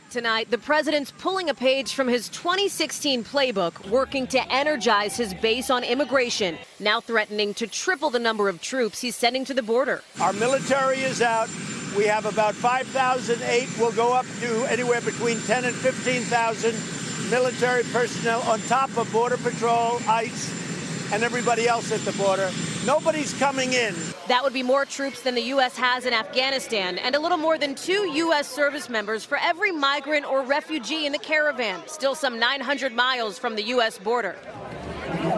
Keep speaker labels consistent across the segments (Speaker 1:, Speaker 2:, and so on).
Speaker 1: Tonight, the president's pulling a page from his 2016 playbook, working to energize his base on immigration, now threatening to triple the number of troops he's sending to the border.
Speaker 2: Our military is out. We have about 5,008. We'll go up to anywhere between 10 and 15,000 military personnel on top of Border Patrol, ICE, and everybody else at the border. Nobody's coming in.
Speaker 1: That would be more troops than the U.S. has in Afghanistan, and a little more than 2 U.S. service members for every migrant or refugee in the caravan, still some 900 miles from the U.S. border.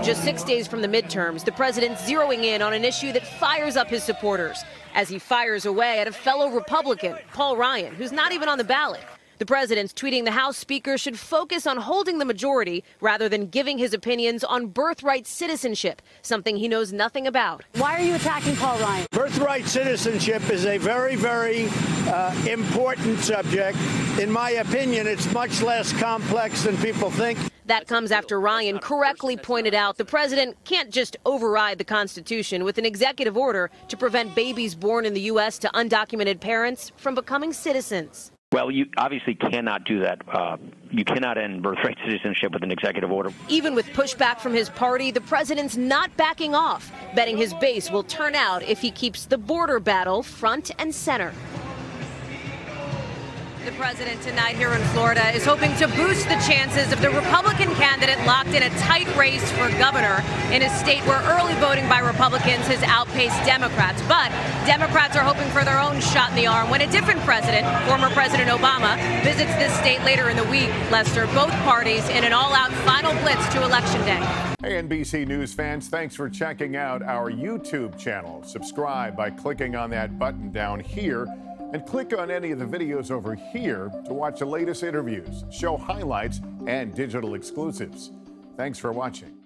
Speaker 1: Just 6 days from the midterms, the president's zeroing in on an issue that fires up his supporters, as he fires away at a fellow Republican, Paul Ryan, who's not even on the ballot. The president's tweeting the House Speaker should focus on holding the majority rather than giving his opinions on birthright citizenship, something he knows nothing about.
Speaker 3: Why are you attacking Paul Ryan?
Speaker 2: Birthright citizenship is a very, very important subject. In my opinion, it's much less complex than people think.
Speaker 1: That comes after Ryan correctly pointed out the president can't just override the Constitution with an executive order to prevent babies born in the U.S. to undocumented parents from becoming citizens.
Speaker 4: Well, you obviously cannot do that. You cannot end birthright citizenship with an executive order.
Speaker 1: Even with pushback from his party, the president's not backing off, betting his base will turn out if he keeps the border battle front and center. The president tonight here in Florida is hoping to boost the chances of the Republican candidate locked in a tight race for governor in a state where early voting by Republicans has outpaced Democrats. But Democrats are hoping for their own shot in the arm when a different president, former President Obama, visits this state later in the week. Lester, both parties in an all-out final blitz to Election Day.
Speaker 5: Hey, NBC News fans, thanks for checking out our YouTube channel. Subscribe by clicking on that button down here, and click on any of the videos over here to watch the latest interviews, show highlights, and digital exclusives. Thanks for watching.